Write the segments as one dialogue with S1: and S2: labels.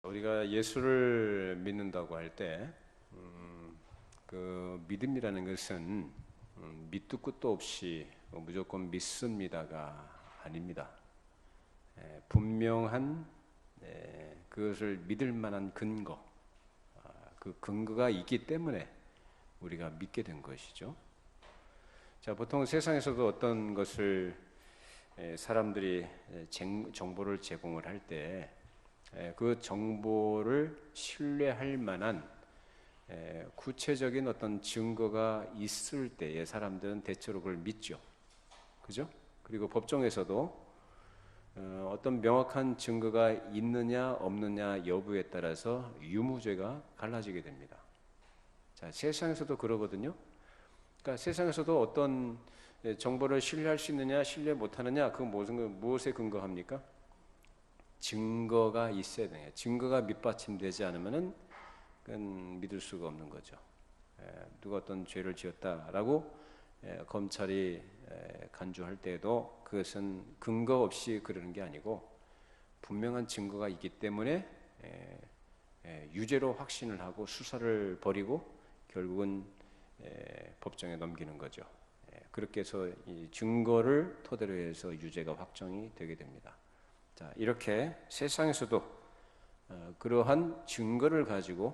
S1: 우리가 예수를 믿는다고 할 때, 그 믿음이라는 것은 밑도 끝도 없이 무조건 믿습니다가 아닙니다. 분명한 그것을 믿을 만한 근거, 그 근거가 있기 때문에 우리가 믿게 된 것이죠. 자, 보통 세상에서도 어떤 것을 사람들이 정보를 제공을 할 때 그 정보를 신뢰할 만한 구체적인 어떤 증거가 있을 때에 사람들은 대체로 그걸 믿죠. 그죠? 그리고 법정에서도 어떤 명확한 증거가 있느냐 없느냐 여부에 따라서 유무죄가 갈라지게 됩니다. 자, 세상에서도 그러거든요. 그러니까 세상에서도 어떤 정보를 신뢰할 수 있느냐 신뢰 못하느냐 그 무엇에 근거합니까? 증거가 있어야 돼요. 증거가 밑받침되지 않으면은 그건 믿을 수가 없는 거죠. 누가 어떤 죄를 지었다라고 검찰이 간주할 때에도 그것은 근거 없이 그러는 게 아니고 분명한 증거가 있기 때문에 유죄로 확신을 하고 수사를 벌이고 결국은 법정에 넘기는 거죠. 그렇게 해서 이 증거를 토대로 해서 유죄가 확정이 되게 됩니다. 자, 이렇게 세상에서도 그러한 증거를 가지고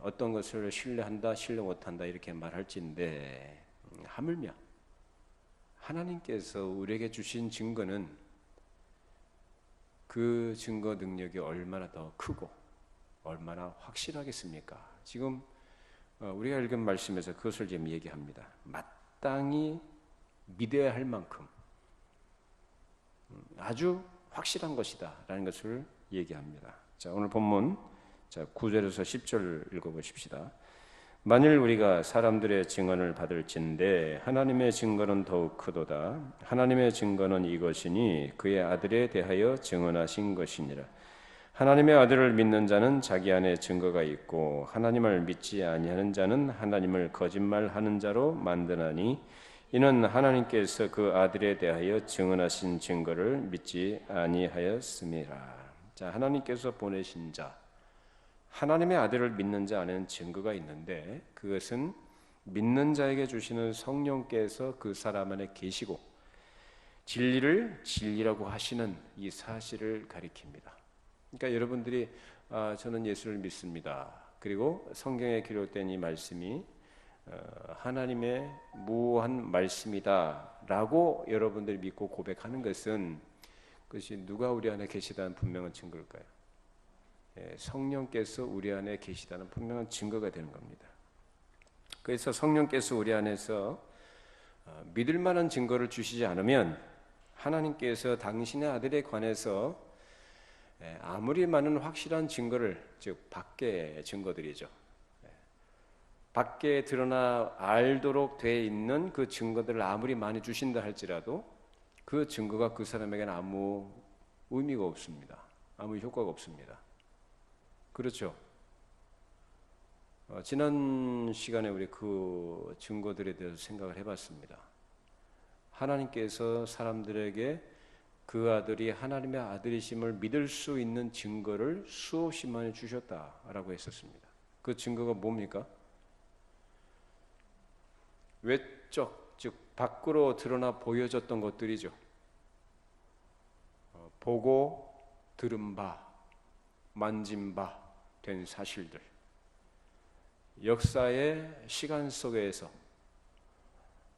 S1: 어떤 것을 신뢰한다, 신뢰 못한다 이렇게 말할지인데 하물며 하나님께서 우리에게 주신 증거는 그 증거 능력이 얼마나 더 크고 얼마나 확실하겠습니까? 지금 우리가 읽은 말씀에서 그것을 지금 얘기합니다. 마땅히 믿어야 할 만큼 아주 확실한 것이다 라는 것을 얘기합니다. 자, 오늘 본문 9절에서 10절 읽어보십시다. 만일 우리가 사람들의 증언을 받을진대 하나님의 증거는 더욱 크도다. 하나님의 증거는 이것이니 그의 아들에 대하여 증언하신 것이니라. 하나님의 아들을 믿는 자는 자기 안에 증거가 있고 하나님을 믿지 아니하는 자는 하나님을 거짓말하는 자로 만드나니 이는 하나님께서 그 아들에 대하여 증언하신 증거를 믿지 아니하였음이라. 자, 하나님께서 보내신 자, 하나님의 아들을 믿는 자 안에는 증거가 있는데 그것은 믿는 자에게 주시는 성령께서 그 사람 안에 계시고 진리를 진리라고 하시는 이 사실을 가리킵니다. 그러니까 여러분들이 저는 예수를 믿습니다. 그리고 성경에 기록된 이 말씀이 하나님의 무한 말씀이다라고 여러분들이 믿고 고백하는 것은 그것이 누가 우리 안에 계시다는 분명한 증거일까요? 성령께서 우리 안에 계시다는 분명한 증거가 되는 겁니다. 그래서 성령께서 우리 안에서 믿을 만한 증거를 주시지 않으면 하나님께서 당신의 아들에 관해서 아무리 많은 확실한 증거를, 즉 밖의 증거들이죠, 밖에 드러나 알도록 되어 있는 그 증거들을 아무리 많이 주신다 할지라도 그 증거가 그 사람에게는 아무 의미가 없습니다. 아무 효과가 없습니다. 그렇죠? 지난 시간에 우리 그 증거들에 대해서 생각을 해봤습니다. 하나님께서 사람들에게 그 아들이 하나님의 아들이심을 믿을 수 있는 증거를 수없이 많이 주셨다라고 했었습니다. 그 증거가 뭡니까? 외적, 즉 밖으로 드러나 보여졌던 것들이죠. 보고 들은 바, 만진 바 된 사실들, 역사의 시간 속에서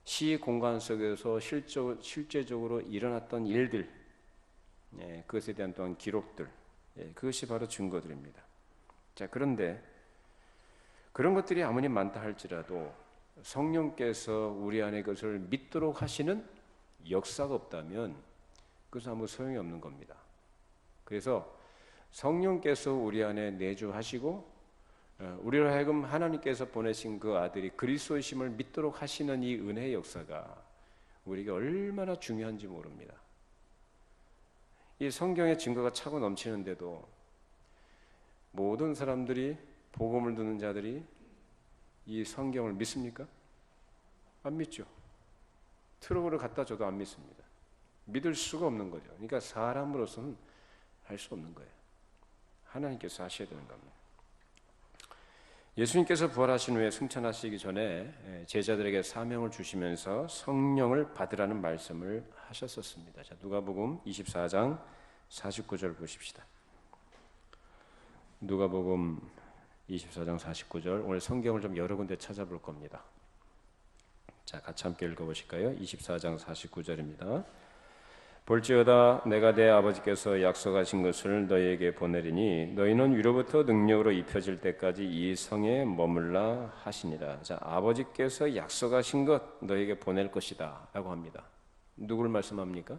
S1: 시 공간 속에서 실제적으로 일어났던 일들, 그것에 대한 또한 기록들, 그것이 바로 증거들입니다. 자, 그런데 그런 것들이 아무리 많다 할지라도 성령께서 우리 안에 그것을 믿도록 하시는 역사가 없다면 그것은 아무 소용이 없는 겁니다. 그래서 성령께서 우리 안에 내주하시고 우리로 하여금 하나님께서 보내신 그 아들이 그리스도이심을 믿도록 하시는 이 은혜의 역사가 우리에게 얼마나 중요한지 모릅니다. 이 성경의 증거가 차고 넘치는데도 모든 사람들이, 복음을 듣는 자들이 이 성경을 믿습니까? 안 믿죠. 트럭으로 갖다 줘도 안 믿습니다. 믿을 수가 없는 거죠. 그러니까 사람으로서는 할 수 없는 거예요. 하나님께서 하셔야 되는 겁니다. 예수님께서 부활하신 후에 승천하시기 전에 제자들에게 사명을 주시면서 성령을 받으라는 말씀을 하셨었습니다. 자, 누가복음 24장 49절 보십시다. 누가복음 24장 49절, 오늘 성경을 좀 여러 군데 찾아볼 겁니다. 자, 같이 함께 읽어보실까요? 24장 49절입니다. 볼지어다 내가 내 아버지께서 약속하신 것을 너희에게 보내리니 너희는 위로부터 능력으로 입혀질 때까지 이 성에 머물라 하시니라. 자, 아버지께서 약속하신 것 너희에게 보낼 것이다 라고 합니다. 누구를 말씀합니까?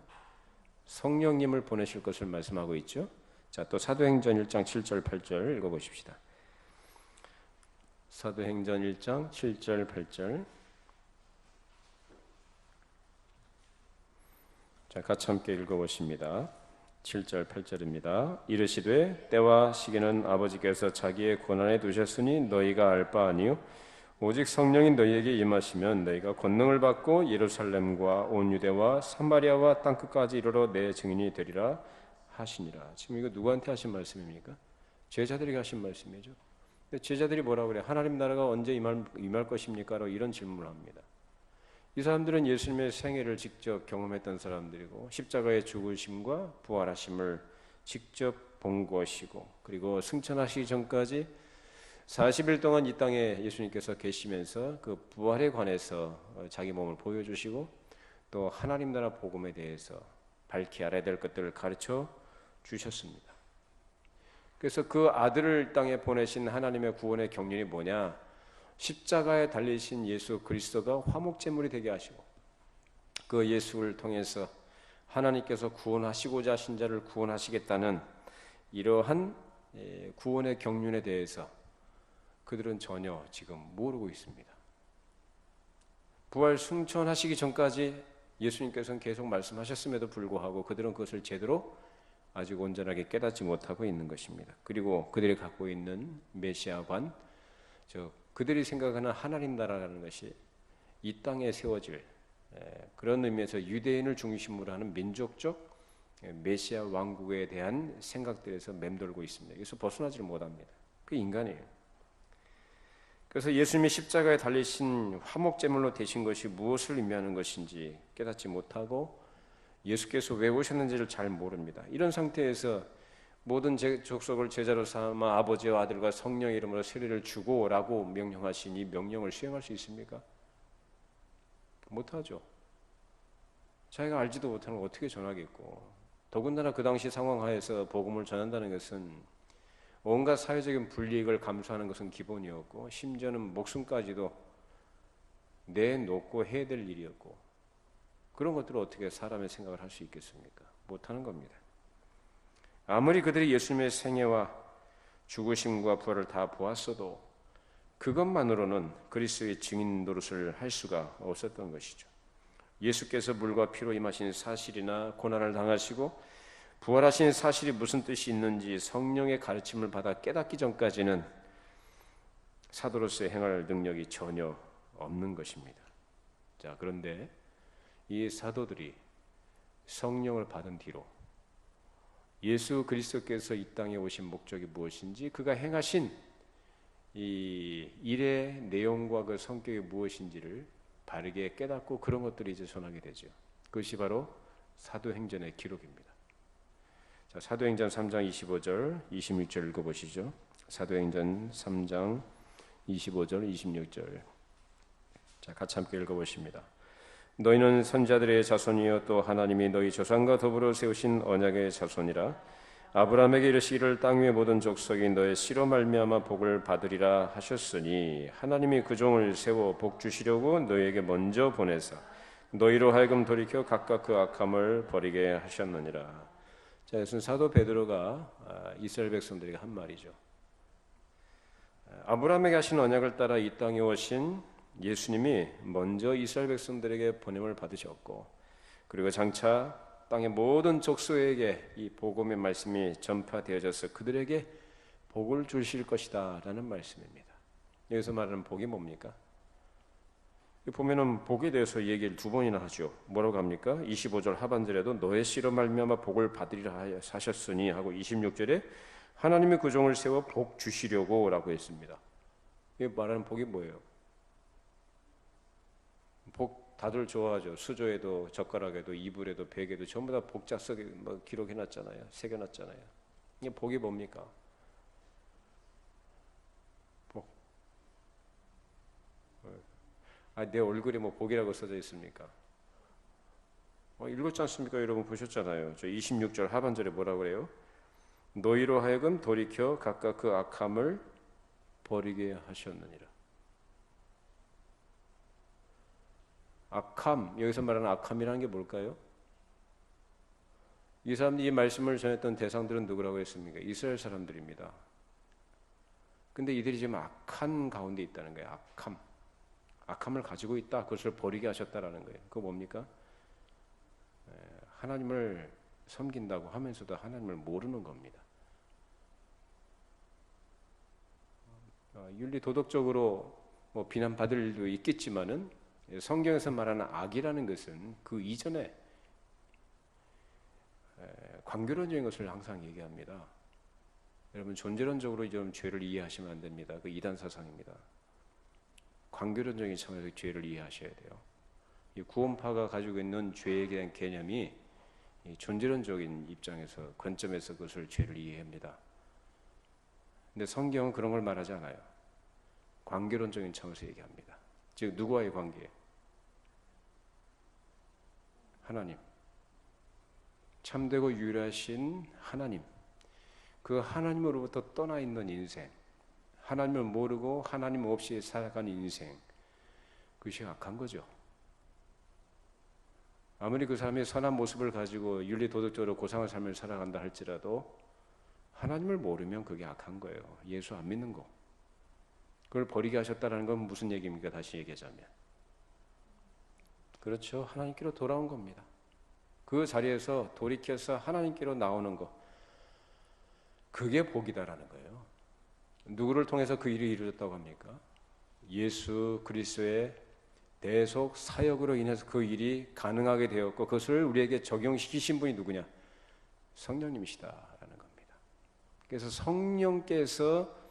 S1: 성령님을 보내실 것을 말씀하고 있죠. 자, 또 사도행전 1장 7절 8절 읽어보십시다. 사도행전 1장 7절 8절. 자, 같이 함께 읽어보십니다. 7절 8절입니다. 이르시되 때와 시기는 아버지께서 자기의 권한에 두셨으니 너희가 알 바 아니요 오직 성령이 너희에게 임하시면 너희가 권능을 받고 예루살렘과 온 유대와 사마리아와 땅끝까지 이르러 내 증인이 되리라 하시니라. 지금 이거 누구한테 하신 말씀입니까? 제자들에게 하신 말씀이죠. 제자들이 뭐라고 그래요? 하나님 나라가 언제 임할 것입니까? 라고 이런 질문을 합니다. 이 사람들은 예수님의 생애를 직접 경험했던 사람들이고 십자가의 죽으심과 부활하심을 직접 본 것이고, 그리고 승천하시기 전까지 40일 동안 이 땅에 예수님께서 계시면서 그 부활에 관해서 자기 몸을 보여주시고 또 하나님 나라 복음에 대해서 밝히 알아야 될 것들을 가르쳐 주셨습니다. 그래서 그 아들을 땅에 보내신 하나님의 구원의 경륜이 뭐냐? 십자가에 달리신 예수 그리스도가 화목제물이 되게 하시고 그 예수를 통해서 하나님께서 구원하시고자 하신 자를 구원하시겠다는 이러한 구원의 경륜에 대해서 그들은 전혀 지금 모르고 있습니다. 부활 승천하시기 전까지 예수님께서는 계속 말씀하셨음에도 불구하고 그들은 그것을 제대로 아직 온전하게 깨닫지 못하고 있는 것입니다. 그리고 그들이 갖고 있는 메시아관, 그들이 생각하는 하나님 나라라는 것이 이 땅에 세워질 그런 의미에서 유대인을 중심으로 하는 민족적 메시아 왕국에 대한 생각들에서 맴돌고 있습니다. 여기서 벗어나지를 못합니다. 그게 인간이에요. 그래서 예수님이 십자가에 달리신 화목제물로 되신 것이 무엇을 의미하는 것인지 깨닫지 못하고 예수께서 왜 오셨는지를 잘 모릅니다. 이런 상태에서 모든 족속을 제자로 삼아 아버지와 아들과 성령의 이름으로 세례를 주고 라고 명령하신 이 명령을 수행할 수 있습니까? 못하죠. 자기가 알지도 못하는 걸 어떻게 전하겠고, 더군다나 그 당시 상황 하에서 복음을 전한다는 것은 온갖 사회적인 불이익을 감수하는 것은 기본이었고 심지어는 목숨까지도 내놓고 해야 될 일이었고, 그런 것들을 어떻게 사람의 생각을 할 수 있겠습니까? 못하는 겁니다. 아무리 그들이 예수님의 생애와 죽으심과 부활을 다 보았어도 그것만으로는 그리스도의 증인 노릇을 할 수가 없었던 것이죠. 예수께서 물과 피로 임하신 사실이나 고난을 당하시고 부활하신 사실이 무슨 뜻이 있는지 성령의 가르침을 받아 깨닫기 전까지는 사도로서의 행할 능력이 전혀 없는 것입니다. 자, 그런데 이 사도들이 성령을 받은 뒤로 예수 그리스도께서 이 땅에 오신 목적이 무엇인지, 그가 행하신 이 일의 내용과 그 성격이 무엇인지를 바르게 깨닫고 그런 것들을 이제 전하게 되죠. 그것이 바로 사도행전의 기록입니다. 자, 사도행전 3장 25절, 26절 읽어보시죠. 사도행전 3장 25절, 26절. 자, 같이 함께 읽어보십니다. 너희는 선자들의 자손이요 또 하나님이 너희 조상과 더불어 세우신 언약의 자손이라. 아브라함에게 이르시기를 땅 위의 모든 족속이 너의 씨로 말미암아 복을 받으리라 하셨으니 하나님이 그 종을 세워 복 주시려고 너희에게 먼저 보내사 너희로 하여금 돌이켜 각각 그 악함을 버리게 하셨느니라. 자, 이것은 사도 베드로가 이스라엘 백성들에게 한 말이죠. 아브라함에게 하신 언약을 따라 이 땅에 오신 예수님이 먼저 이스라엘 백성들에게 보냄을 받으셨고, 그리고 장차 땅의 모든 족속에게 이 복음의 말씀이 전파되어져서 그들에게 복을 주실 것이다 라는 말씀입니다. 여기서 말하는 복이 뭡니까? 보면은 복에 대해서 얘기를 두 번이나 하죠. 뭐라고 합니까? 25절 하반절에도 너의 씨로 말미암아 복을 받으리라 하셨으니 하고 26절에 하나님의 구종을 세워 복 주시려고 라고 했습니다. 이 말하는 복이 뭐예요? 복 다들 좋아하죠. 수조에도 젓가락에도 이불에도 베개도 전부 다 복작석에 뭐 기록해놨잖아요. 새겨놨잖아요. 이게 복이 뭡니까? 복. 내 얼굴에 뭐 복이라고 써져 있습니까? 읽었지 않습니까? 여러분 보셨잖아요. 저 26절 하반절에 뭐라고 그래요? 너희로 하여금 돌이켜 각각 그 악함을 버리게 하셨느니라. 악함, 여기서 말하는 악함이라는 게 뭘까요? 이 사람들이 이 말씀을 전했던 대상들은 누구라고 했습니까? 이스라엘 사람들입니다. 근데 이들이 지금 악한 가운데 있다는 거예요. 악함을 가지고 있다. 그것을 버리게 하셨다라는 거예요. 그거 뭡니까? 하나님을 섬긴다고 하면서도 하나님을 모르는 겁니다. 윤리 도덕적으로 뭐 비난받을 일도 있겠지만은 성경에서 말하는 악이라는 것은 그 이전에 관계론적인 것을 항상 얘기합니다. 여러분 존재론적으로 좀 죄를 이해하시면 안 됩니다. 그 이단 사상입니다. 관계론적인 차원에서 죄를 이해하셔야 돼요. 이 구원파가 가지고 있는 죄에 대한 개념이 존재론적인 입장에서 관점에서 그것을 죄를 이해합니다. 근데 성경은 그런 걸 말하지 않아요. 관계론적인 차원에서 얘기합니다. 즉 누구와의 관계? 하나님. 참되고 유일하신 하나님. 그 하나님으로부터 떠나 있는 인생. 하나님을 모르고 하나님 없이 살아가는 인생. 그것이 악한 거죠. 아무리 그 사람이 선한 모습을 가지고 윤리 도덕적으로 고상한 삶을 살아간다 할지라도 하나님을 모르면 그게 악한 거예요. 예수 안 믿는 거. 그걸 버리게 하셨다는 건 무슨 얘기입니까? 다시 얘기하자면. 그렇죠. 하나님께로 돌아온 겁니다. 그 자리에서 돌이켜서 하나님께로 나오는 거. 그게 복이다라는 거예요. 누구를 통해서 그 일이 이루어졌다고 합니까? 예수 그리스도의 대속 사역으로 인해서 그 일이 가능하게 되었고 그것을 우리에게 적용시키신 분이 누구냐? 성령님이시다라는 겁니다. 그래서 성령께서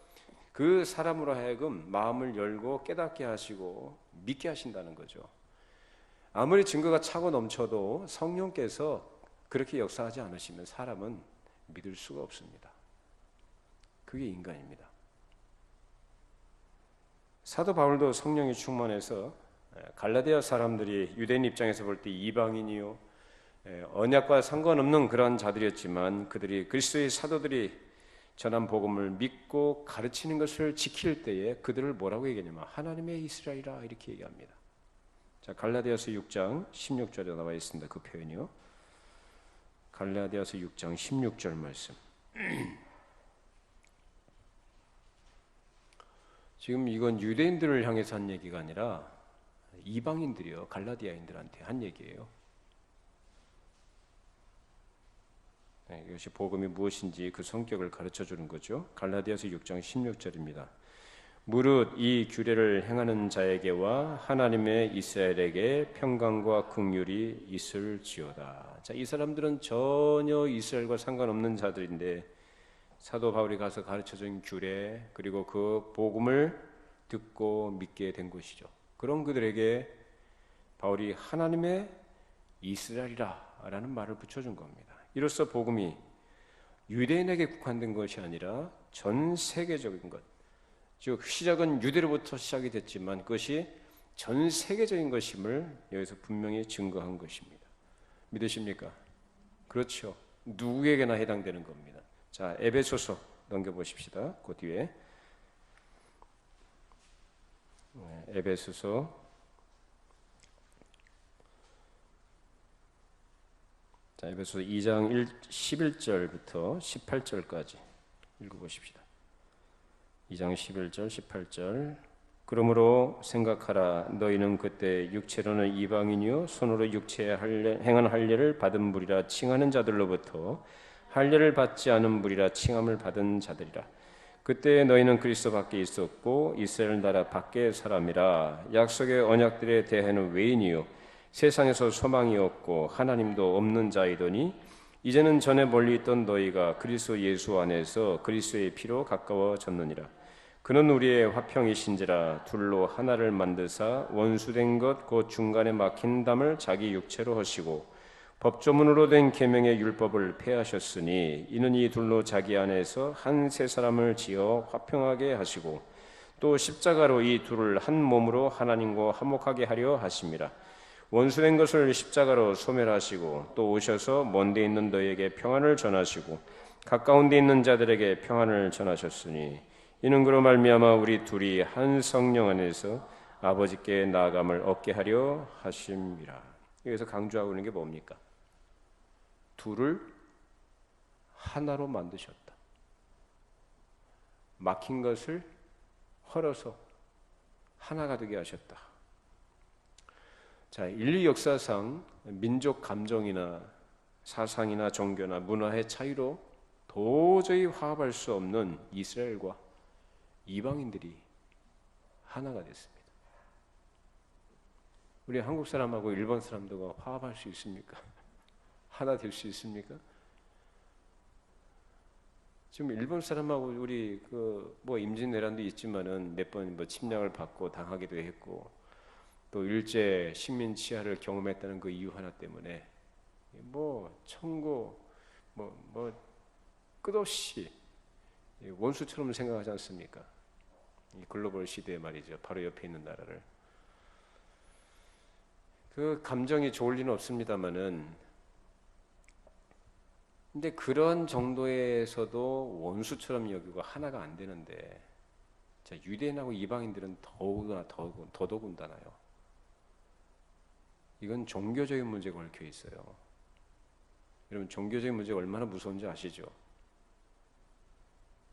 S1: 그 사람으로 하여금 마음을 열고 깨닫게 하시고 믿게 하신다는 거죠. 아무리 증거가 차고 넘쳐도 성령께서 그렇게 역사하지 않으시면 사람은 믿을 수가 없습니다. 그게 인간입니다. 사도 바울도 성령이 충만해서 갈라디아 사람들이 유대인 입장에서 볼 때 이방인이요 언약과 상관없는 그러한 자들이었지만 그들이 그리스도의 사도들이 전한 복음을 믿고 가르치는 것을 지킬 때에 그들을 뭐라고 얘기하냐면 하나님의 이스라엘이라 이렇게 얘기합니다. 자, 갈라디아서 6장 16절에 나와 있습니다. 그 표현이요. 갈라디아서 6장 16절 말씀. 지금 이건 유대인들을 향해서 한 얘기가 아니라 이방인들이요 갈라디아인들한테 한 얘기예요. 이것이 복음이 무엇인지 그 성격을 가르쳐 주는 거죠. 갈라디아서 6장 16절입니다. 무릇 이 규례를 행하는 자에게와 하나님의 이스라엘에게 평강과 긍휼이 있을지어다. 자, 이 사람들은 전혀 이스라엘과 상관없는 자들인데 사도 바울이 가서 가르쳐 준 규례 그리고 그 복음을 듣고 믿게 된 것이죠. 그런 그들에게 바울이 하나님의 이스라엘이라 라는 말을 붙여준 겁니다. 이로써 복음이 유대인에게 국한된 것이 아니라 전 세계적인 것, 즉 시작은 유대로부터 시작이 됐지만 그것이 전 세계적인 것임을 여기서 분명히 증거한 것입니다. 믿으십니까? 그렇죠. 누구에게나 해당되는 겁니다. 자, 에베소서 넘겨보십시다. 그 뒤에 에베소서 자, 에베소서 2장 11절부터 18절까지 읽어보십시다. 2장 11절 18절 그러므로 생각하라 너희는 그때 육체로는 이방인이요 손으로 육체에 행한 할례를 받은 무리라 칭하는 자들로부터 할례를 받지 않은 무리라 칭함을 받은 자들이라. 그때 너희는 그리스도 밖에 있었고 이스라엘 나라 밖의 사람이라. 약속의 언약들에 대해는 외인이요 세상에서 소망이 없고 하나님도 없는 자이더니 이제는 전에 멀리 있던 너희가 그리스도 예수 안에서 그리스도의 피로 가까워졌느니라. 그는 우리의 화평이신지라 둘로 하나를 만드사 원수된 것 곧 중간에 막힌 담을 자기 육체로 하시고 법조문으로 된 계명의 율법을 폐하셨으니 이는 이 둘로 자기 안에서 한 세 사람을 지어 화평하게 하시고 또 십자가로 이 둘을 한 몸으로 하나님과 화목하게 하려 하심이라. 원수된 것을 십자가로 소멸하시고 또 오셔서 먼데 있는 너희에게 평안을 전하시고 가까운 데 있는 자들에게 평안을 전하셨으니 이는 그로 말미암아 우리 둘이 한 성령 안에서 아버지께 나아감을 얻게 하려 하심이라. 여기서 강조하고 있는 게 뭡니까? 둘을 하나로 만드셨다. 막힌 것을 헐어서 하나가 되게 하셨다. 자, 인류 역사상 민족 감정이나 사상이나 종교나 문화의 차이로 도저히 화합할 수 없는 이스라엘과 이방인들이 하나가 됐습니다. 우리 한국 사람하고 일본 사람들과 화합할 수 있습니까? 하나 될 수 있습니까? 지금 일본 사람하고 우리 뭐 임진왜란도 있지만은 몇 번 뭐 침략을 받고 당하기도 했고 또 일제 식민 치하를 경험했다는 그 이유 하나 때문에 뭐 청구 뭐 끝없이 원수처럼 생각하지 않습니까? 이 글로벌 시대에 말이죠. 바로 옆에 있는 나라를. 그 감정이 좋을 리는 없습니다만은 근데 그런 정도에서도 원수처럼 여기고 하나가 안 되는데 자, 유대인하고 이방인들은 더더군다나요. 이건 종교적인 문제가 얽혀 있어요. 여러분 종교적인 문제가 얼마나 무서운지 아시죠?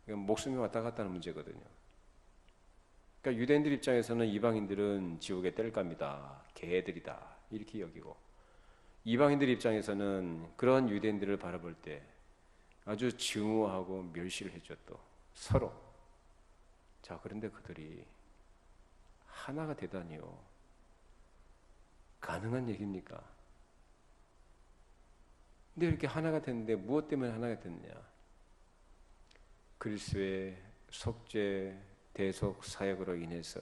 S1: 이건 목숨이 왔다 갔다 하는 문제거든요. 그러니까 유대인들 입장에서는 이방인들은 지옥에 뗄 겁니다. 개들이다 이렇게 여기고 이방인들 입장에서는 그런 유대인들을 바라볼 때 아주 증오하고 멸시를 해줘 또 서로. 자, 그런데 그들이 하나가 되다니요. 가능한 얘기입니까? 근데 이렇게 하나가 됐는데 무엇 때문에 하나가 됐느냐? 그리스도의 속죄 대속 사역으로 인해서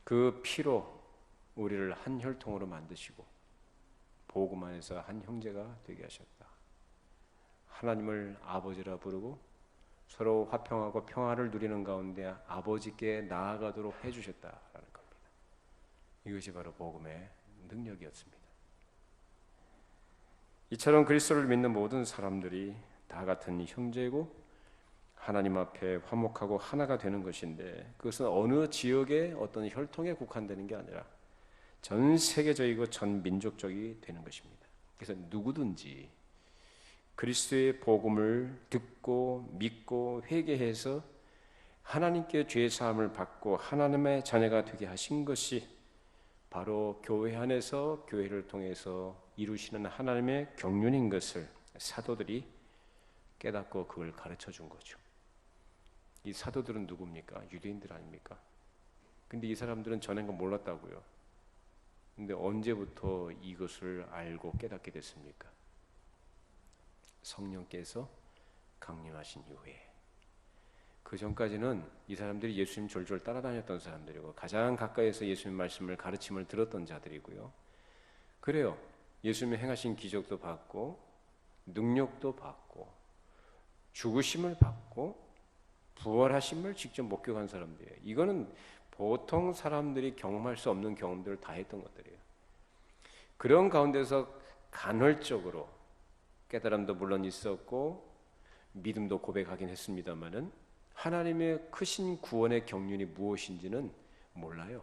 S1: 그 피로 우리를 한 혈통으로 만드시고 복음 안에서 한 형제가 되게 하셨다. 하나님을 아버지라 부르고 서로 화평하고 평화를 누리는 가운데 아버지께 나아가도록 해주셨다라는 겁니다. 이것이 바로 복음의 능력이었습니다. 이처럼 그리스도를 믿는 모든 사람들이 다 같은 형제고 하나님 앞에 화목하고 하나가 되는 것인데 그것은 어느 지역의 어떤 혈통에 국한되는 게 아니라 전 세계적이고 전 민족적이 되는 것입니다. 그래서 누구든지 그리스도의 복음을 듣고 믿고 회개해서 하나님께 죄 사함을 받고 하나님의 자녀가 되게 하신 것이 바로 교회 안에서 교회를 통해서 이루시는 하나님의 경륜인 것을 사도들이 깨닫고 그걸 가르쳐 준 거죠. 이 사도들은 누굽니까? 유대인들 아닙니까? 근데 이 사람들은 전엔 거 몰랐다고요. 근데 언제부터 이것을 알고 깨닫게 됐습니까? 성령께서 강림하신 이후에. 그 전까지는 이 사람들이 예수님 졸졸 따라다녔던 사람들이고 가장 가까이에서 예수님 말씀을 가르침을 들었던 자들이고요. 그래요. 예수님이 행하신 기적도 받고 능력도 받고 죽으심을 받고 부활하심을 직접 목격한 사람들이에요. 이거는 보통 사람들이 경험할 수 없는 경험들을 다 했던 것들이에요. 그런 가운데서 간헐적으로 깨달음도 물론 있었고 믿음도 고백하긴 했습니다마는 하나님의 크신 구원의 경륜이 무엇인지는 몰라요.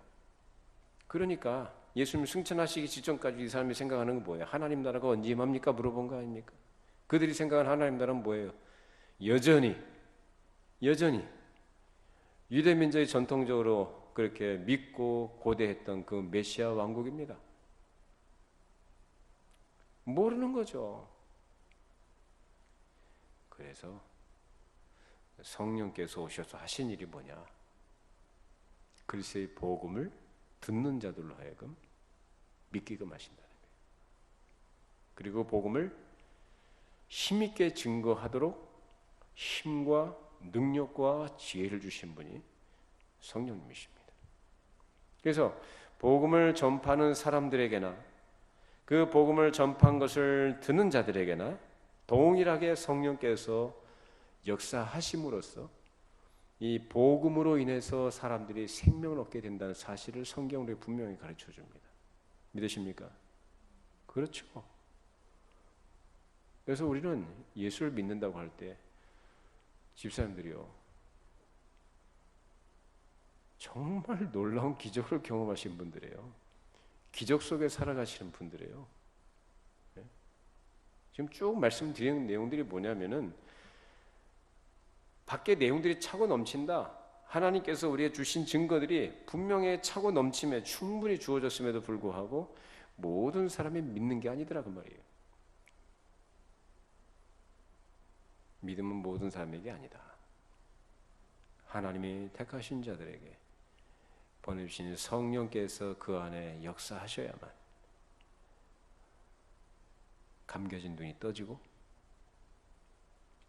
S1: 그러니까 예수님 승천하시기 직전까지 이 사람이 생각하는 건 뭐예요? 하나님 나라가 언제 임합니까? 물어본 거 아닙니까? 그들이 생각하는 하나님 나라는 뭐예요? 여전히 유대민족이 전통적으로 그렇게 믿고 고대했던 그 메시아 왕국입니다. 모르는 거죠. 그래서 성령께서 오셔서 하신 일이 뭐냐? 그리스도의 복음을 듣는 자들로 하여금 믿기끔 하신다는 거예요. 그리고 복음을 힘있게 증거하도록 힘과 능력과 지혜를 주신 분이 성령님이십니다. 그래서 복음을 전파하는 사람들에게나 그 복음을 전파한 것을 듣는 자들에게나 동일하게 성령께서 역사하심으로써 이 복음으로 인해서 사람들이 생명을 얻게 된다는 사실을 성경으로 분명히 가르쳐 줍니다. 믿으십니까? 그렇죠. 그래서 우리는 예수를 믿는다고 할 때 집사님들이요, 정말 놀라운 기적을 경험하신 분들이에요. 기적 속에 살아가시는 분들이에요. 지금 쭉 말씀드리는 내용들이 뭐냐면은 밖에 내용들이 차고 넘친다. 하나님께서 우리에게 주신 증거들이 분명히 차고 넘침에 충분히 주어졌음에도 불구하고 모든 사람이 믿는 게 아니더라 그 말이에요. 믿음은 모든 사람에게 아니다. 하나님이 택하신 자들에게 보내주신 성령께서 그 안에 역사하셔야만 감겨진 눈이 떠지고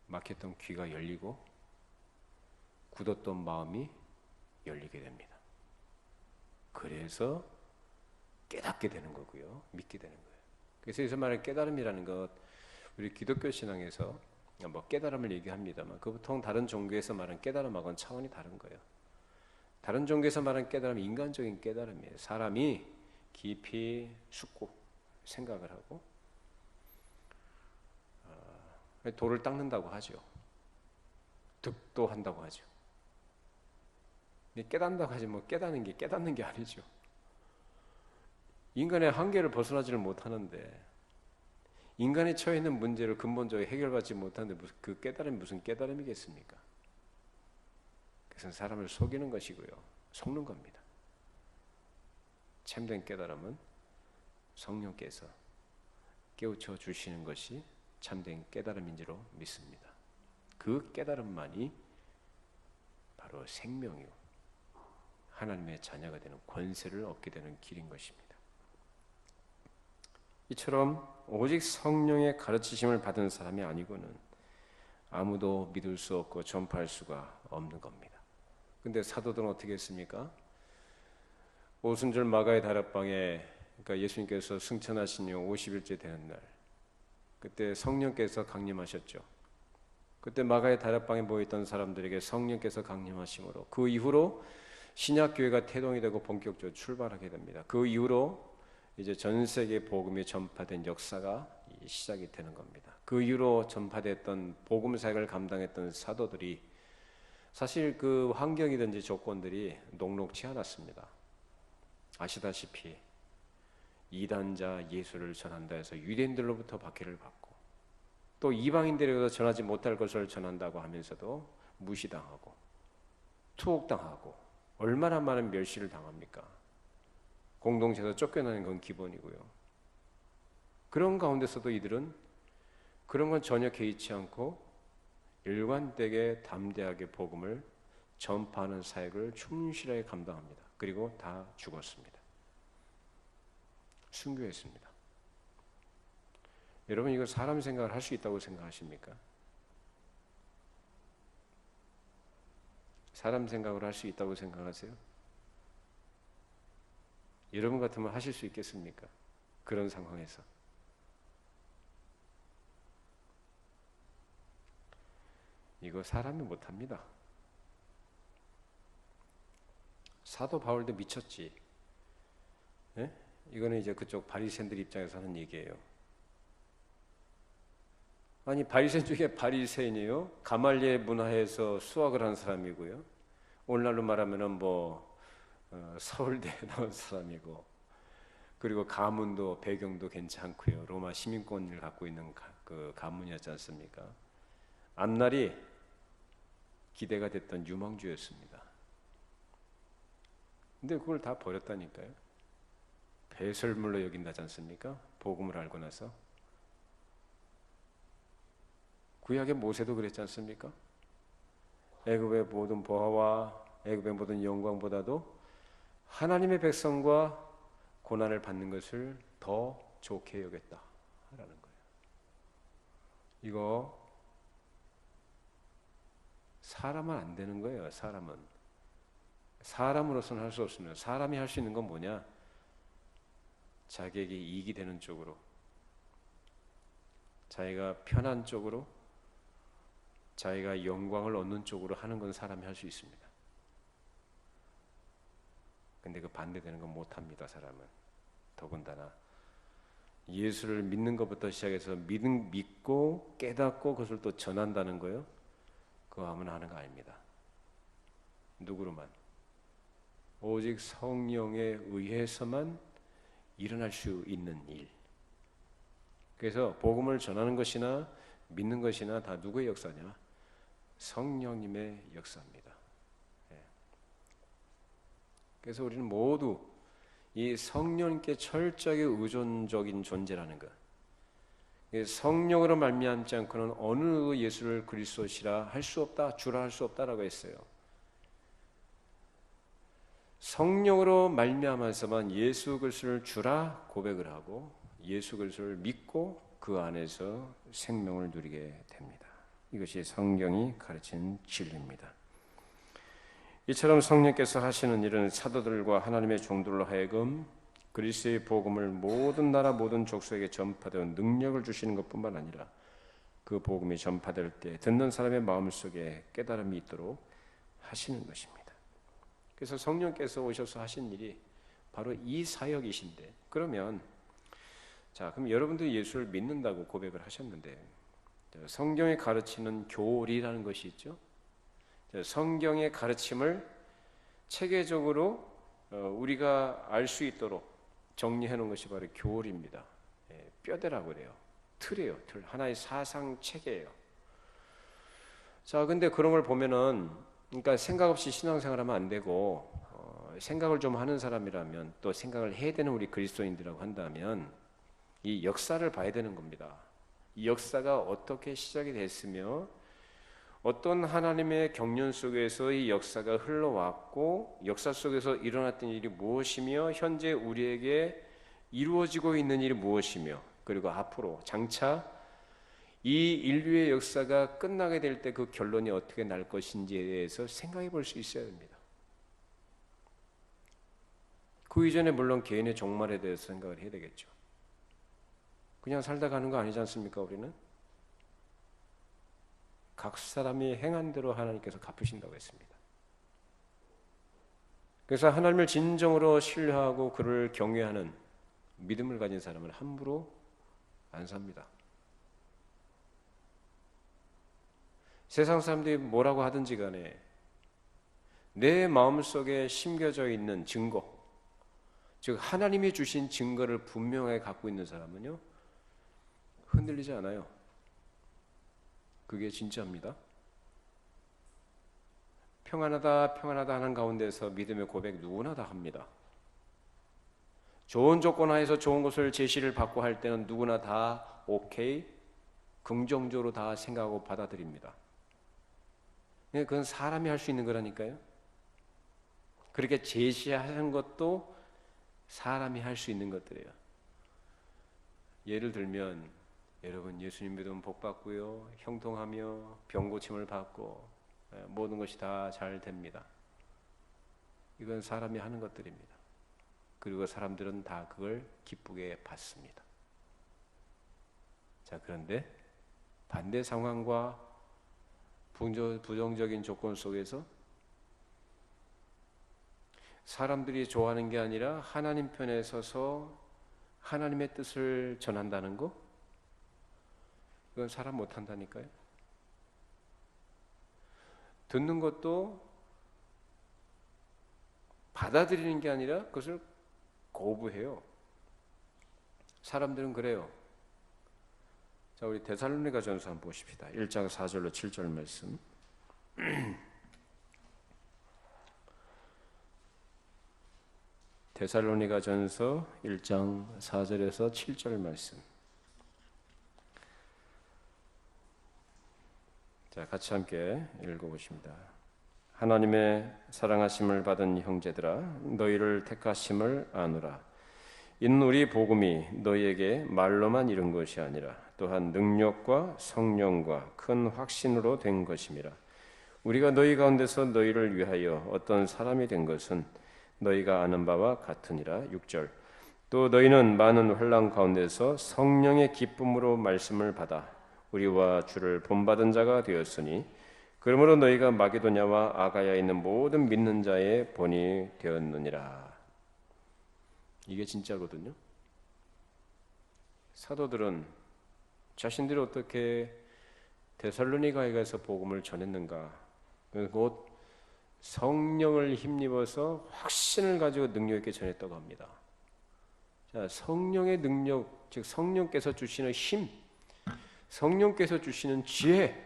S1: 막혔던 귀가 열리고 굳었던 마음이 열리게 됩니다. 그래서 깨닫게 되는 거고요. 믿게 되는 거예요. 그래서 여기서 말하는 깨달음이라는 것, 우리 기독교 신앙에서 뭐 깨달음을 얘기합니다만 그 보통 다른 종교에서 말하는 깨달음하고는 차원이 다른 거예요. 다른 종교에서 말하는 깨달음은 인간적인 깨달음이에요. 사람이 깊이 숙고 생각을 하고 돌을 닦는다고 하죠. 득도한다고 하죠. 깨닫는다고 하지 뭐 깨닫는 게 아니죠. 인간의 한계를 벗어나지를 못하는데 인간이 처해 있는 문제를 근본적으로 해결받지 못하는데 그 깨달음이 무슨 깨달음이겠습니까? 그것은 사람을 속이는 것이고요. 속는 겁니다. 참된 깨달음은 성령께서 깨우쳐 주시는 것이 참된 깨달음인 줄로 믿습니다. 그 깨달음만이 바로 생명이요 하나님의 자녀가 되는 권세를 얻게 되는 길인 것입니다. 이처럼 오직 성령의 가르치심을 받은 사람이 아니고는 아무도 믿을 수 없고 전파할 수가 없는 겁니다. 근데 사도들은 어떻게 했습니까? 오순절 마가의 다락방에, 그러니까 예수님께서 승천하신 후 50일째 되는 날, 그때 성령께서 강림하셨죠. 그때 마가의 다락방에 모였던 사람들에게 성령께서 강림하심으로 그 이후로 신약교회가 태동이 되고 본격적으로 출발하게 됩니다. 그 이후로 이제 전 세계 복음이 전파된 역사가 시작이 되는 겁니다. 그 이후로 전파됐던 복음 사역을 감당했던 사도들이 사실 그 환경이든지 조건들이 녹록치 않았습니다. 아시다시피 이단자 예수를 전한다 해서 유대인들로부터 박해를 받고 또 이방인들에게도 전하지 못할 것을 전한다고 하면서도 무시당하고 투옥당하고 얼마나 많은 멸시를 당합니까? 공동체에서 쫓겨나는 건 기본이고요. 그런 가운데서도 이들은 그런 건 전혀 개의치 않고 일관되게 담대하게 복음을 전파하는 사역을 충실하게 감당합니다. 그리고 다 죽었습니다. 순교했습니다. 여러분 이거 사람 생각을 할 수 있다고 생각하십니까? 사람 생각을 할 수 있다고 생각하세요? 여러분 같으면 하실 수 있겠습니까? 그런 상황에서. 이거 사람이 못합니다. 사도 바울도 미쳤지. 예? 이거는 이제 그쪽 바리새인들 입장에서 하는 얘기예요. 아니 바리새인 중에 바리새인이요. 가말리엘 문화에서 수학을 한 사람이고요. 오늘날로 말하면은 서울대 나온 사람이고, 그리고 가문도 배경도 괜찮고요. 로마 시민권을 갖고 있는 그 가문이었지 않습니까? 앞날이 기대가 됐던 유망주였습니다. 근데 그걸 다 버렸다니까요. 배설물로 여긴다지 않습니까? 복음을 알고 나서. 구약의 모세도 그랬지 않습니까? 애굽의 모든 보화와 애굽의 모든 영광보다도 하나님의 백성과 고난을 받는 것을 더 좋게 여겼다. 거예요. 이거 사람은 안 되는 거예요. 사람으로서는 할 수 없습니다. 사람이 할 수 있는 건 뭐냐? 자기에게 이익이 되는 쪽으로, 자기가 편한 쪽으로, 자기가 영광을 얻는 쪽으로 하는 건 사람이 할 수 있습니다. 근데 그 반대되는 건 못합니다. 사람은. 더군다나 예수를 믿는 것부터 시작해서 믿고 깨닫고 그것을 또 전한다는 거요, 그거 아무나 하는 거 아닙니다. 누구로만? 오직 성령에 의해서만 일어날 수 있는 일. 그래서 복음을 전하는 것이나 믿는 것이나 다 누구의 역사냐? 성령님의 역사입니다. 그래서 우리는 모두 이 성령께 철저하게 의존적인 존재라는 것. 성령으로 말미암지 않고는 어느 예수를 그리스도시라 할 수 없다, 주라 할 수 없다라고 했어요. 성령으로 말미암아서만 예수 그리스도를 주라 고백을 하고 예수 그리스도를 믿고 그 안에서 생명을 누리게 됩니다. 이것이 성경이 가르치는 진리입니다. 이처럼 성령께서 하시는 일은 사도들과 하나님의 종들로 하여금 그리스도의 복음을 모든 나라 모든 족속에게 전파되는 능력을 주시는 것뿐만 아니라 그 복음이 전파될 때 듣는 사람의 마음속에 깨달음이 있도록 하시는 것입니다. 그래서 성령께서 오셔서 하신 일이 바로 이 사역이신데, 그러면 그럼 여러분들이 예수를 믿는다고 고백을 하셨는데 성경이 가르치는 교리라는 것이 있죠. 성경의 가르침을 체계적으로 우리가 알 수 있도록 정리해 놓은 것이 바로 교리입니다. 뼈대라고 그래요. 틀이에요. 틀. 하나의 사상 체계예요. 근데 그런 걸 보면은, 그러니까 생각 없이 신앙생활하면 안 되고 생각을 좀 하는 사람이라면, 또 생각을 해야 되는 우리 그리스도인들이라고 한다면 이 역사를 봐야 되는 겁니다. 이 역사가 어떻게 시작이 됐으며 어떤 하나님의 경륜 속에서 이 역사가 흘러왔고 역사 속에서 일어났던 일이 무엇이며 현재 우리에게 이루어지고 있는 일이 무엇이며 그리고 앞으로 장차 이 인류의 역사가 끝나게 될 때 그 결론이 어떻게 날 것인지에 대해서 생각해 볼 수 있어야 됩니다. 그 이전에 물론 개인의 종말에 대해서 생각을 해야 되겠죠. 그냥 살다 가는 거 아니지 않습니까? 우리는 각 사람이 행한 대로 하나님께서 갚으신다고 했습니다. 그래서 하나님을 진정으로 신뢰하고 그를 경외하는 믿음을 가진 사람은 함부로 안 삽니다. 세상 사람들이 뭐라고 하든지 간에 내 마음속에 심겨져 있는 증거, 즉 하나님이 주신 증거를 분명하게 갖고 있는 사람은요 흔들리지 않아요. 그게 진짜입니다. 평안하다 평안하다 하는 가운데서 믿음의 고백 누구나 다 합니다. 좋은 조건 하에서 좋은 것을 제시를 받고 할 때는 누구나 다 오케이, 긍정적으로 다 생각하고 받아들입니다. 그건 사람이 할 수 있는 거라니까요. 그렇게 제시하는 것도 사람이 할 수 있는 것들이에요. 예를 들면 여러분 예수님 믿으면 복 받고요, 형통하며 병 고침을 받고 모든 것이 다 잘 됩니다. 이건 사람이 하는 것들입니다. 그리고 사람들은 다 그걸 기쁘게 받습니다. 그런데 반대 상황과 부정적인 조건 속에서 사람들이 좋아하는 게 아니라 하나님 편에 서서 하나님의 뜻을 전한다는 거, 이건 사람 못한다니까요. 듣는 것도 받아들이는 게 아니라 그것을 거부해요. 사람들은 그래요. 우리 데살로니가전서 한번 보십시다. 1장 4절로 7절 말씀. 데살로니가전서 1장 4절에서 7절 말씀. 같이 함께 읽어보십니다. 하나님의 사랑하심을 받은 형제들아, 너희를 택하심을 아노라. 이는 우리 복음이 너희에게 말로만 이른 것이 아니라 또한 능력과 성령과 큰 확신으로 된 것임이라. 우리가 너희 가운데서 너희를 위하여 어떤 사람이 된 것은 너희가 아는 바와 같으니라. 6절. 또 너희는 많은 환난 가운데서 성령의 기쁨으로 말씀을 받아 우리와 주를 본받은 자가 되었으니 그러므로 너희가 마게도냐와 아가야에 있는 모든 믿는 자의 본이 되었느니라. 이게 진짜거든요. 사도들은 자신들이 어떻게 데살로니가에 가서 복음을 전했는가? 곧 성령을 힘입어서 확신을 가지고 능력 있게 전했다고 합니다. 자, 성령의 능력, 즉 성령께서 주시는 힘, 성령께서 주시는 지혜,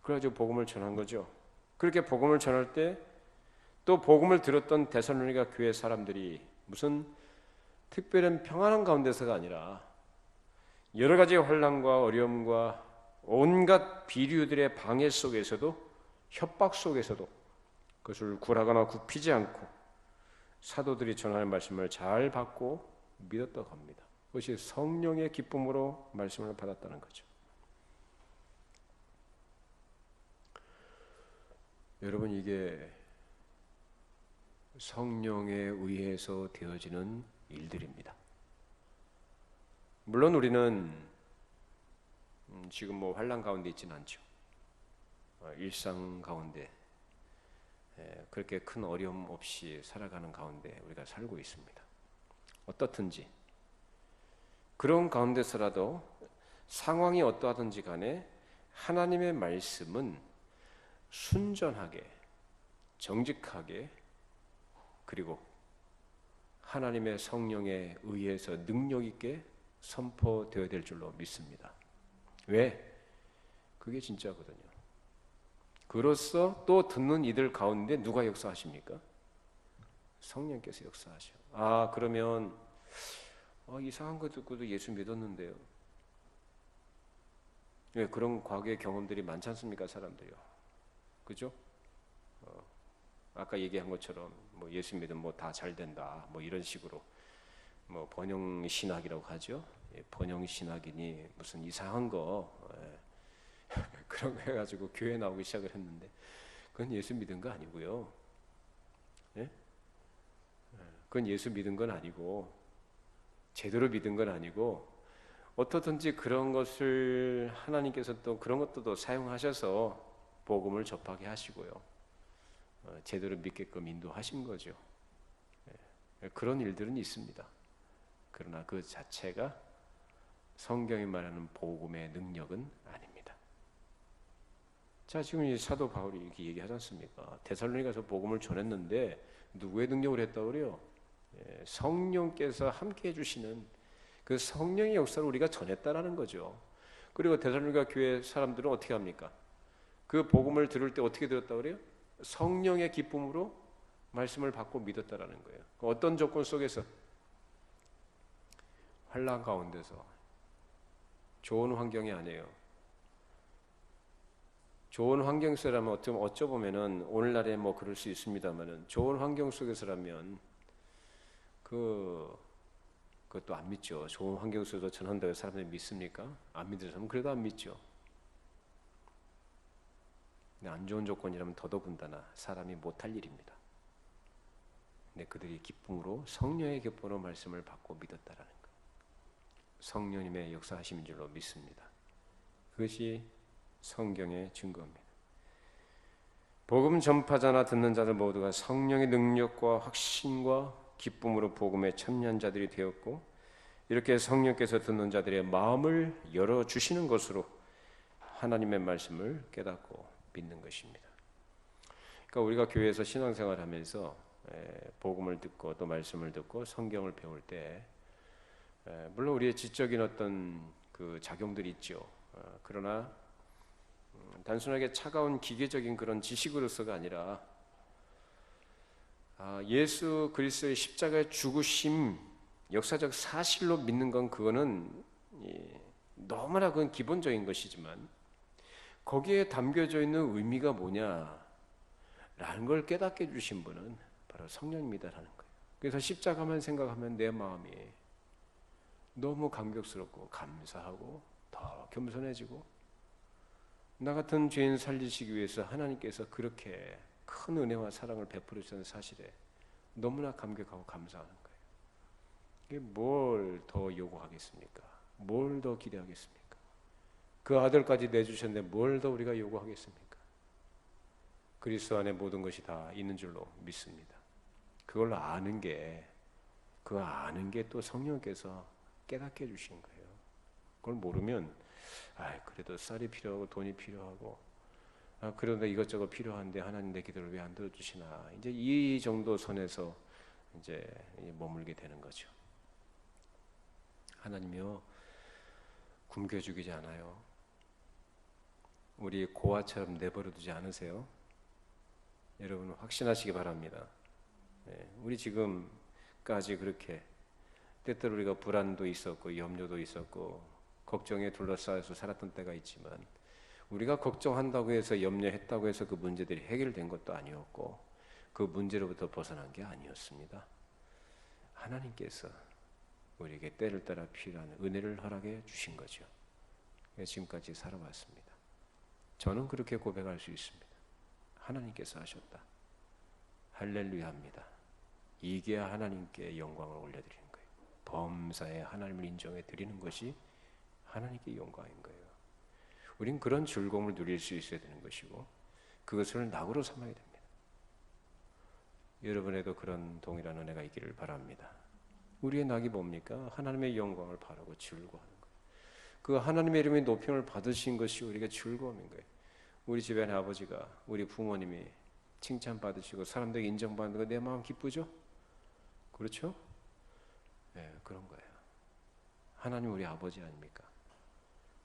S1: 그래가지고 복음을 전한 거죠. 그렇게 복음을 전할 때 또 복음을 들었던 데살로니가 교회 사람들이 무슨 특별한 평안한 가운데서가 아니라 여러 가지 환난과 어려움과 온갖 비류들의 방해 속에서도, 협박 속에서도 그것을 굴하거나 굽히지 않고 사도들이 전하는 말씀을 잘 받고 믿었다고 합니다. 그것이 성령의 기쁨으로 말씀을 받았다는 거죠. 여러분, 이게 성령에 의해서 되어지는 일들입니다. 물론 우리는 지금 뭐 환난 가운데 있지는 않죠. 일상 가운데 그렇게 큰 어려움 없이 살아가는 가운데 우리가 살고 있습니다. 어떻든지 그런 가운데서라도 상황이 어떠하든지 간에 하나님의 말씀은 순전하게, 정직하게, 그리고 하나님의 성령에 의해서 능력 있게 선포되어야 될 줄로 믿습니다. 왜? 그게 진짜거든요. 그로써 또 듣는 이들 가운데 누가 역사하십니까? 성령께서 역사하셔. 그러면 이상한 거 듣고도 예수 믿었는데요. 왜? 그런 과거의 경험들이 많지 않습니까? 사람들이요. 그죠? 아까 얘기한 것처럼 뭐 예수 믿으면 뭐 다 잘 된다, 뭐 이런 식으로 뭐 번영 신학이라고 하죠. 번영 신학이니 무슨 이상한 거 그런 거 해가지고 교회 나오기 시작을 했는데 그건 예수 믿은 거 아니고요. 예? 그건 예수 믿은 건 아니고 제대로 믿은 건 아니고 어떻든지 그런 것을 하나님께서 또 그런 것도 사용하셔서 복음을 접하게 하시고요. 제대로 믿게끔 인도하신 거죠. 그런 일들은 있습니다. 그러나 그 자체가 성경이 말하는 복음의 능력은 아닙니다. 자, 지금 이 사도 바울이 이렇게 얘기하지 않습니까? 데살로니가서 복음을 전했는데 누구의 능력을 했다고 그래요? 성령께서 함께 해주시는 그 성령의 역사를 우리가 전했다라는 거죠. 그리고 데살로니가 교회 사람들은 어떻게 합니까? 그 복음을 들을 때 어떻게 들었다고 그래요? 성령의 기쁨으로 말씀을 받고 믿었다라는 거예요. 어떤 조건 속에서? 환난 가운데서. 좋은 환경이 아니에요. 좋은 환경 속이라면 어쩌보면은 오늘날에 뭐 그럴 수 있습니다만은 좋은 환경 속에서라면 그것도 안 믿죠. 좋은 환경 속에서 전한다고 사람들이 믿습니까? 안 믿는 사람은 그래도 안 믿죠. 안 좋은 조건이라면 더더군다나 사람이 못할 일입니다. 근데 그들이 기쁨으로 성령의 기쁨으로 말씀을 받고 믿었다라는 것. 성령님의 역사하심인 줄로 믿습니다. 그것이 성경의 증거입니다. 복음 전파자나 듣는 자들 모두가 성령의 능력과 확신과 기쁨으로 복음에 참여한 자들이 되었고 이렇게 성령께서 듣는 자들의 마음을 열어주시는 것으로 하나님의 말씀을 깨닫고 믿는 것입니다. 그러니까 우리가 교회에서 신앙생활을 하면서 복음을 듣고 또 말씀을 듣고 성경을 배울 때 물론 우리의 지적인 어떤 그 작용들이 있죠. 그러나 단순하게 차가운 기계적인 그런 지식으로서가 아니라 예수 그리스도의 십자가의 죽으심 역사적 사실로 믿는 건 그거는 너무나 그건 기본적인 것이지만 거기에 담겨져 있는 의미가 뭐냐라는 걸 깨닫게 해주신 분은 바로 성령님이다라는 거예요. 그래서 십자가만 생각하면 내 마음이 너무 감격스럽고 감사하고 더 겸손해지고, 나 같은 죄인 살리시기 위해서 하나님께서 그렇게 큰 은혜와 사랑을 베풀어 주시는 사실에 너무나 감격하고 감사하는 거예요. 이게 뭘 더 요구하겠습니까? 뭘 더 기대하겠습니까? 그 아들까지 내주셨는데 뭘 더 우리가 요구하겠습니까? 그리스도 안에 모든 것이 다 있는 줄로 믿습니다. 그걸 아는 게, 그거 아는 게 또 성령께서 깨닫게 해주신 거예요. 그걸 모르면, 그래도 쌀이 필요하고 돈이 필요하고, 그런데 이것저것 필요한데 하나님 내 기도를 왜 안 들어주시나, 이제 이 정도 선에서 이제 머물게 되는 거죠. 하나님이요, 굶겨 죽이지 않아요. 우리 고아처럼 내버려 두지 않으세요. 여러분 확신하시기 바랍니다. 우리 지금까지 그렇게 때때로 우리가 불안도 있었고 염려도 있었고 걱정에 둘러싸여서 살았던 때가 있지만, 우리가 걱정한다고 해서 염려했다고 해서 그 문제들이 해결된 것도 아니었고 그 문제로부터 벗어난 게 아니었습니다. 하나님께서 우리에게 때를 따라 필요한 은혜를 허락해 주신 거죠. 지금까지 살아왔습니다. 저는 그렇게 고백할 수 있습니다. 하나님께서 하셨다. 할렐루야합니다. 이게 하나님께 영광을 올려드리는 거예요. 범사에 하나님을 인정해 드리는 것이 하나님께 영광인 거예요. 우린 그런 즐거움을 누릴 수 있어야 되는 것이고 그것을 낙으로 삼아야 됩니다. 여러분에도 그런 동일한 은혜가 있기를 바랍니다. 우리의 낙이 뭡니까? 하나님의 영광을 바라고 즐거워하는 거예요. 그 하나님의 이름의 높임을 받으신 것이 우리가 즐거움인 거예요. 우리 집안의 아버지가, 우리 부모님이 칭찬받으시고 사람들에게 인정받는 거 내 마음 기쁘죠? 그렇죠? 네, 그런 거예요. 하나님 우리 아버지 아닙니까?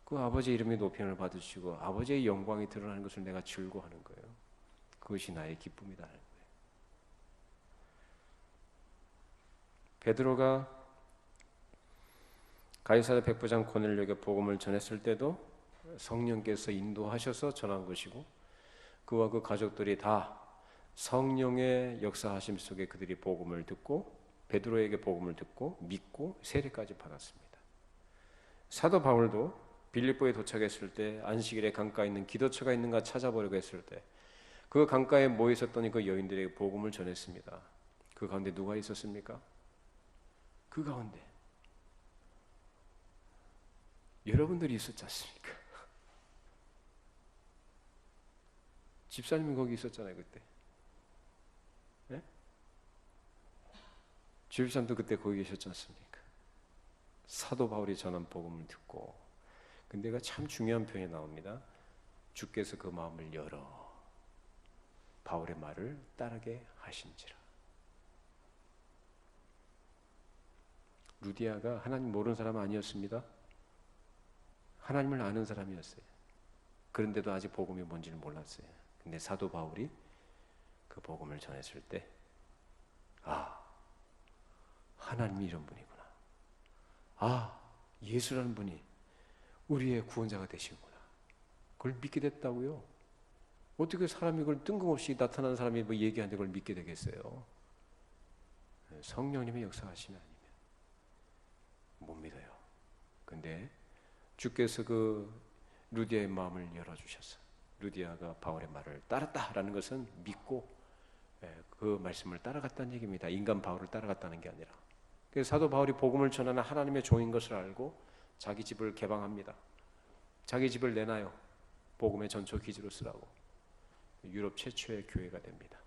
S1: 그 아버지의 이름의 높임을 받으시고 아버지의 영광이 드러나는 것을 내가 즐거워하는 거예요. 그것이 나의 기쁨이다 하는 거예요. 베드로가 가이사랴 백부장 고넬료에게 복음을 전했을 때도 성령께서 인도하셔서 전한 것이고, 그와 그 가족들이 다 성령의 역사하심 속에 그들이 복음을 듣고 베드로에게 복음을 듣고 믿고 세례까지 받았습니다. 사도 바울도 빌립보에 도착했을 때 안식일에 강가에 있는 기도처가 있는가 찾아보려고 했을 때 그 강가에 모여 있었던 그 여인들에게 복음을 전했습니다. 그 가운데 누가 있었습니까? 그 가운데 여러분들이 있었지 않습니까? 집사님이 거기 있었잖아요 그때. 네? 집사님도 그때 거기 계셨지 않습니까? 사도 바울이 전한 복음을 듣고, 근데 그 참 중요한 표현이 나옵니다. 주께서 그 마음을 열어 바울의 말을 따르게 하신지라. 루디아가 하나님 모르는 사람 아니었습니다. 하나님을 아는 사람이었어요. 그런데도 아직 복음이 뭔지를 몰랐어요. 근데 사도 바울이 그 복음을 전했을 때, 하나님이 이런 분이구나. 예수라는 분이 우리의 구원자가 되시구나. 그걸 믿게 됐다고요. 어떻게 사람이 그걸 뜬금없이 나타나는 사람이 뭐 얘기하는데 그걸 믿게 되겠어요? 성령님의 역사하시면 아니면 못 믿어요. 근데 주께서 그 루디아의 마음을 열어주셨어. 루디아가 바울의 말을 따랐다라는 것은 믿고 그 말씀을 따라갔다는 얘기입니다. 인간 바울을 따라갔다는 게 아니라. 그래서 사도 바울이 복음을 전하는 하나님의 종인 것을 알고 자기 집을 개방합니다. 자기 집을 내놔요. 복음의 전초 기지로 쓰라고. 유럽 최초의 교회가 됩니다.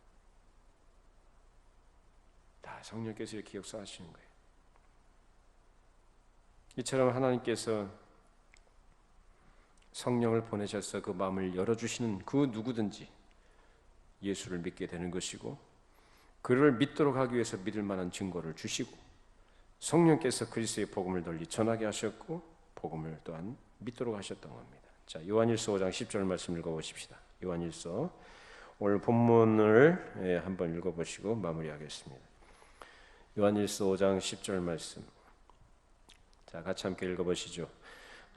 S1: 다 성령께서 이렇게 역사하시는 거예요. 이처럼 하나님께서 성령을 보내셔서 그 마음을 열어주시는 그 누구든지 예수를 믿게 되는 것이고, 그를 믿도록 하기 위해서 믿을 만한 증거를 주시고, 성령께서 그리스도의 복음을 널리 전하게 하셨고 복음을 또한 믿도록 하셨던 겁니다. 자, 요한일서 5장 10절 말씀 읽어보십시다. 요한일서 오늘 본문을 한번 읽어보시고 마무리하겠습니다. 요한일서 5장 10절 말씀, 자, 같이 함께 읽어보시죠.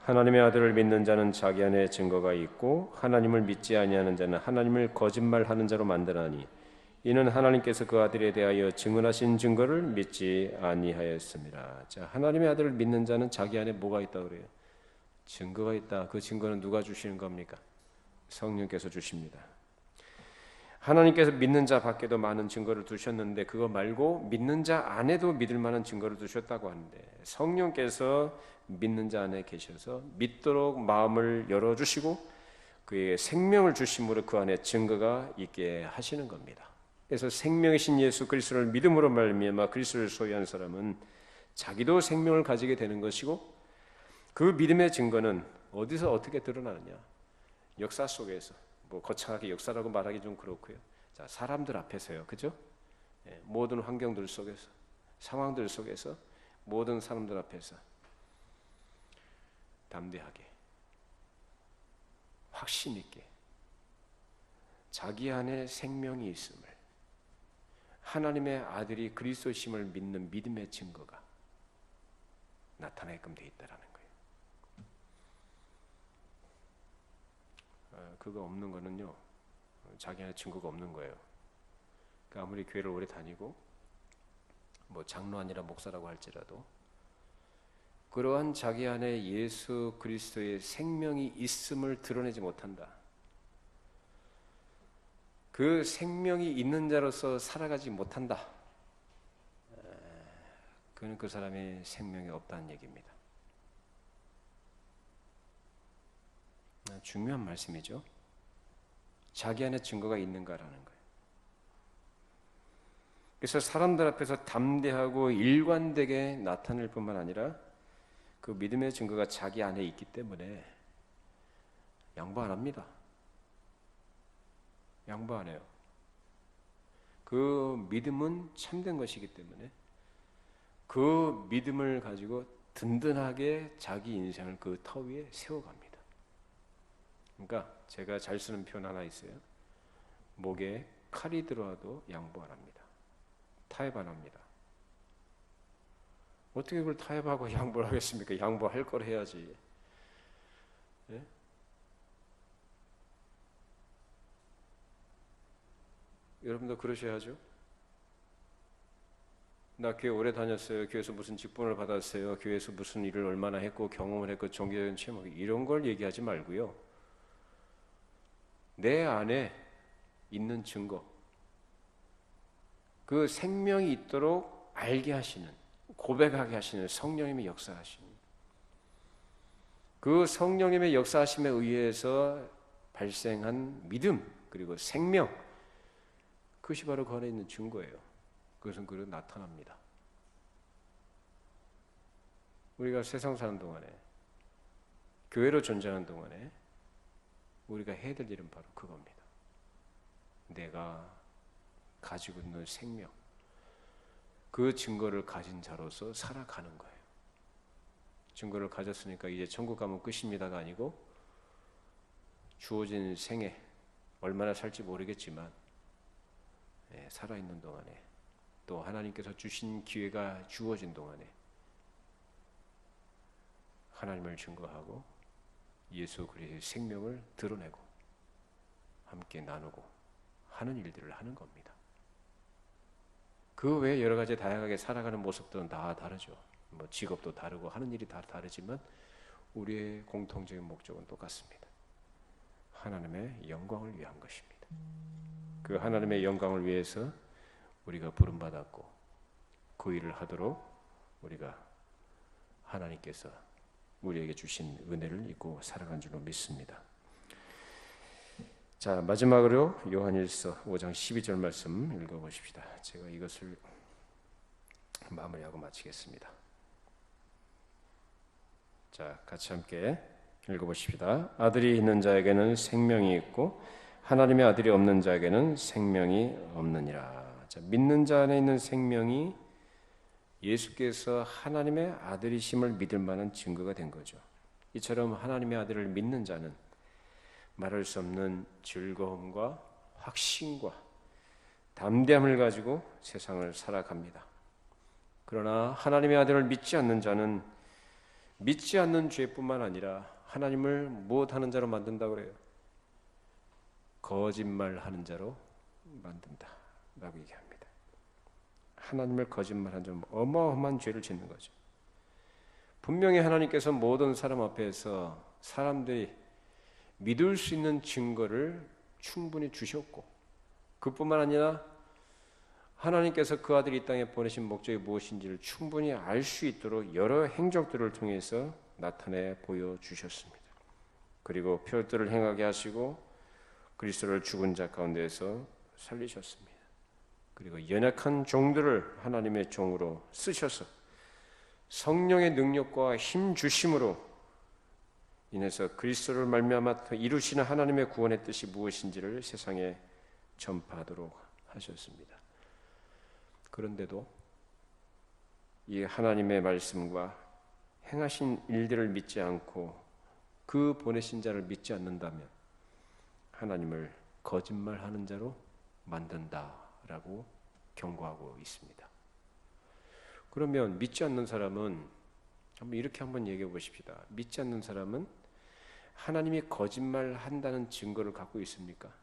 S1: 하나님의 아들을 믿는 자는 자기 안에 증거가 있고 하나님을 믿지 아니하는 자는 하나님을 거짓말하는 자로 만드나니 이는 하나님께서 그 아들에 대하여 증언하신 증거를 믿지 아니하였습니다. 자, 하나님의 아들을 믿는 자는 자기 안에 뭐가 있다 그래요? 증거가 있다. 그 증거는 누가 주시는 겁니까? 성령께서 주십니다. 하나님께서 믿는 자 밖에도 많은 증거를 두셨는데 그거 말고 믿는 자 안에도 믿을 만한 증거를 두셨다고 하는데 성령께서 믿는 자 안에 계셔서 믿도록 마음을 열어주시고 그에게 생명을 주심으로 그 안에 증거가 있게 하시는 겁니다. 그래서 생명이신 예수 그리스도를 믿음으로 말미암아 그리스도를 소유한 사람은 자기도 생명을 가지게 되는 것이고 그 믿음의 증거는 어디서 어떻게 드러나느냐? 역사 속에서 뭐 거창하게 역사라고 말하기 좀 그렇고요. 자, 사람들 앞에서요, 그죠? 모든 환경들 속에서, 상황들 속에서, 모든 사람들 앞에서 담대하게, 확신 있게, 자기 안에 생명이 있음을, 하나님의 아들이 그리스도심을 믿는 믿음의 증거가 나타나게끔 돼 있다라는 거예요. 그거 없는 거는요, 자기 안에 증거가 없는 거예요. 그러니까 아무리 교회를 오래 다니고 뭐 장로 아니라 목사라고 할지라도 그러한 자기 안에 예수 그리스도의 생명이 있음을 드러내지 못한다. 그 생명이 있는 자로서 살아가지 못한다. 그는 그 사람의 생명이 없다는 얘기입니다. 중요한 말씀이죠. 자기 안에 증거가 있는가라는 거예요. 그래서 사람들 앞에서 담대하고 일관되게 나타낼 뿐만 아니라 그 믿음의 증거가 자기 안에 있기 때문에 양보 안 합니다. 양보 안 해요. 그 믿음은 참된 것이기 때문에 그 믿음을 가지고 든든하게 자기 인생을 그 터 위에 세워갑니다. 그러니까 제가 잘 쓰는 표현 하나 있어요. 목에 칼이 들어와도 양보 안 합니다. 타협 안 합니다. 어떻게 그걸 타협하고 양보를 하겠습니까? 양보할 걸 해야지. 예? 여러분도 그러셔야죠. 나 교회 오래 다녔어요. 교회에서 무슨 직분을 받았어요. 교회에서 무슨 일을 얼마나 했고 경험을 했고 종교적인 체험 이런 걸 얘기하지 말고요. 내 안에 있는 증거, 그 생명이 있도록 알게 하시는, 고백하게 하시는 성령님의 역사하심, 그 성령님의 역사하심에 의해서 발생한 믿음 그리고 생명, 그것이 바로 그 안에 있는 증거예요. 그것은 그로 나타납니다. 우리가 세상 사는 동안에, 교회로 존재하는 동안에 우리가 해야 될 일은 바로 그겁니다. 내가 가지고 있는 생명, 그 증거를 가진 자로서 살아가는 거예요. 증거를 가졌으니까 이제 천국 가면 끝입니다가 아니고 주어진 생에 얼마나 살지 모르겠지만 살아있는 동안에 또 하나님께서 주신 기회가 주어진 동안에 하나님을 증거하고 예수 그리스도의 생명을 드러내고 함께 나누고 하는 일들을 하는 겁니다. 그 외에 여러 가지 다양하게 살아가는 모습들은 다 다르죠. 뭐 직업도 다르고 하는 일이 다 다르지만 우리의 공통적인 목적은 똑같습니다. 하나님의 영광을 위한 것입니다. 그 하나님의 영광을 위해서 우리가 부름받았고 그 일을 하도록 우리가 하나님께서 우리에게 주신 은혜를 잊고 살아간 줄로 믿습니다. 자, 마지막으로 요한일서 5장 12절 말씀 읽어보십시다. 제가 이것을 마무리하고 마치겠습니다. 자, 같이 함께 읽어보십시다. 아들이 있는 자에게는 생명이 있고 하나님의 아들이 없는 자에게는 생명이 없느니라. 자, 믿는 자 안에 있는 생명이 예수께서 하나님의 아들이심을 믿을 만한 증거가 된 거죠. 이처럼 하나님의 아들을 믿는 자는 말할 수 없는 즐거움과 확신과 담대함을 가지고 세상을 살아갑니다. 그러나 하나님의 아들을 믿지 않는 자는 믿지 않는 죄뿐만 아니라 하나님을 무엇하는 자로 만든다고 그래요? 거짓말하는 자로 만든다. 라고 얘기합니다. 하나님을 거짓말한 점 어마어마한 죄를 짓는 거죠. 분명히 하나님께서 모든 사람 앞에서 사람들이 믿을 수 있는 증거를 충분히 주셨고, 그뿐만 아니라 하나님께서 그 아들이 이 땅에 보내신 목적이 무엇인지를 충분히 알 수 있도록 여러 행적들을 통해서 나타내 보여주셨습니다. 그리고 표들을 행하게 하시고 그리스도를 죽은 자 가운데에서 살리셨습니다. 그리고 연약한 종들을 하나님의 종으로 쓰셔서 성령의 능력과 힘 주심으로 인해서 그리스도를 말미암아 이루시는 하나님의 구원의 뜻이 무엇인지를 세상에 전파하도록 하셨습니다. 그런데도 이 하나님의 말씀과 행하신 일들을 믿지 않고 그 보내신 자를 믿지 않는다면 하나님을 거짓말하는 자로 만든다라고 경고하고 있습니다. 그러면 믿지 않는 사람은 한번 얘기해 보십시다. 믿지 않는 사람은 하나님이 거짓말한다는 증거를 갖고 있습니까?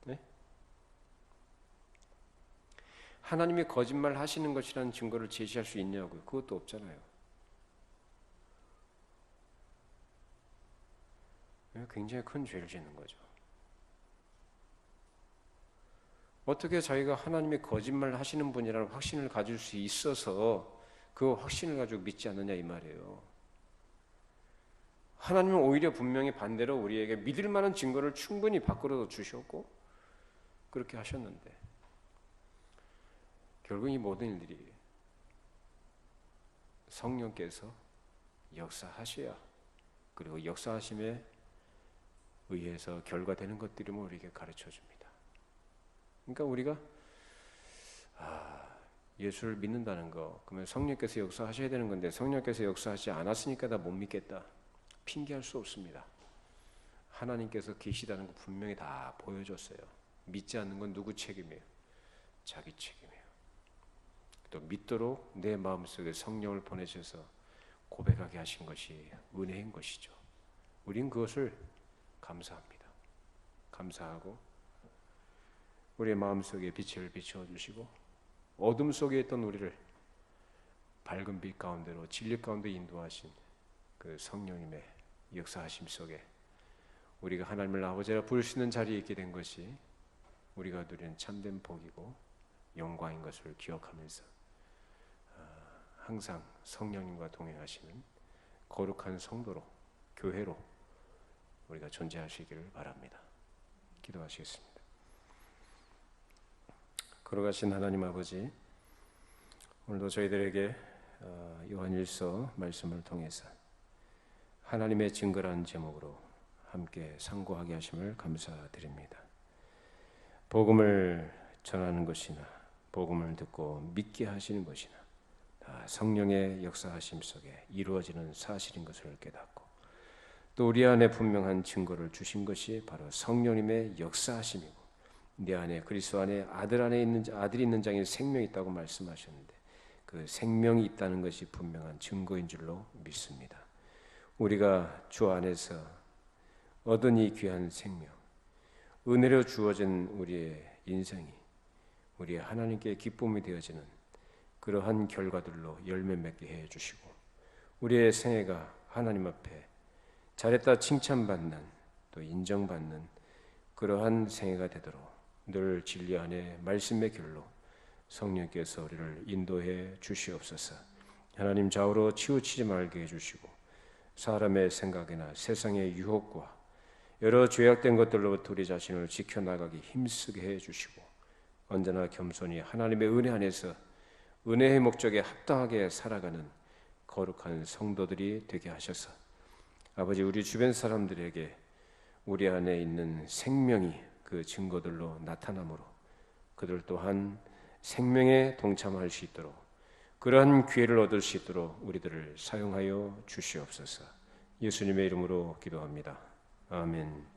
S1: 네? 하나님이 거짓말 하시는 것이라는 증거를 제시할 수 있냐고요? 그것도 없잖아요. 굉장히 큰 죄를 짓는 거죠. 어떻게 자기가 하나님이 거짓말 하시는 분이라는 확신을 가질 수 있어서 그 확신을 가지고 믿지 않느냐 이 말이에요. 하나님은 오히려 분명히 반대로 우리에게 믿을 만한 증거를 충분히 밖으로 주셨고 그렇게 하셨는데 결국 이 모든 일들이 성령께서 역사하셔야, 그리고 역사하심에 의해서 결과되는 것들임을 우리에게 가르쳐 줍니다. 그러니까 우리가 예수를 믿는다는 거, 그러면 성령께서 역사하셔야 되는 건데 성령께서 역사하지 않았으니까 나 못 믿겠다, 핑계할 수 없습니다. 하나님께서 계시다는 거 분명히 다 보여줬어요. 믿지 않는 건 누구 책임이에요? 자기 책임이에요. 또 믿도록 내 마음속에 성령을 보내셔서 고백하게 하신 것이 은혜인 것이죠. 우린 그것을 감사합니다. 감사하고 우리의 마음속에 빛을 비춰주시고 어둠 속에 있던 우리를 밝은 빛 가운데로 진리 가운데 인도하신 그 성령님의 역사하심 속에 우리가 하나님을 아버지라 부를 수 있는 자리에 있게 된 것이 우리가 누리는 참된 복이고 영광인 것을 기억하면서 항상 성령님과 동행하시는 거룩한 성도로, 교회로 우리가 존재하시기를 바랍니다. 기도하시겠습니다. 거룩하신 하나님 아버지, 오늘도 저희들에게 요한일서 말씀을 통해서 하나님의 증거라는 제목으로 함께 상고하게 하심을 감사드립니다. 복음을 전하는 것이나 복음을 듣고 믿게 하시는 것이나 다 성령의 역사하심 속에 이루어지는 사실인 것을 깨닫고 또 우리 안에 분명한 증거를 주신 것이 바로 성령님의 역사하심이고 내 안에 그리스도 안에 아들이 있는 자에게 생명이 있다고 말씀하셨는데 그 생명이 있다는 것이 분명한 증거인 줄로 믿습니다. 우리가 주 안에서 얻은 이 귀한 생명, 은혜로 주어진 우리의 인생이 우리의 하나님께 기쁨이 되어지는 그러한 결과들로 열매 맺게 해주시고 우리의 생애가 하나님 앞에 잘했다 칭찬받는 또 인정받는 그러한 생애가 되도록 늘 진리 안에 말씀의 길로 성령께서 우리를 인도해 주시옵소서. 하나님 좌우로 치우치지 말게 해주시고 사람의 생각이나 세상의 유혹과 여러 죄악된 것들로부터 우리 자신을 지켜나가기 힘쓰게 해주시고 언제나 겸손히 하나님의 은혜 안에서 은혜의 목적에 합당하게 살아가는 거룩한 성도들이 되게 하셔서 아버지 우리 주변 사람들에게 우리 안에 있는 생명이 그 증거들로 나타나므로 그들 또한 생명에 동참할 수 있도록 그러한 기회를 얻을 수 있도록 우리들을 사용하여 주시옵소서. 예수님의 이름으로 기도합니다. 아멘.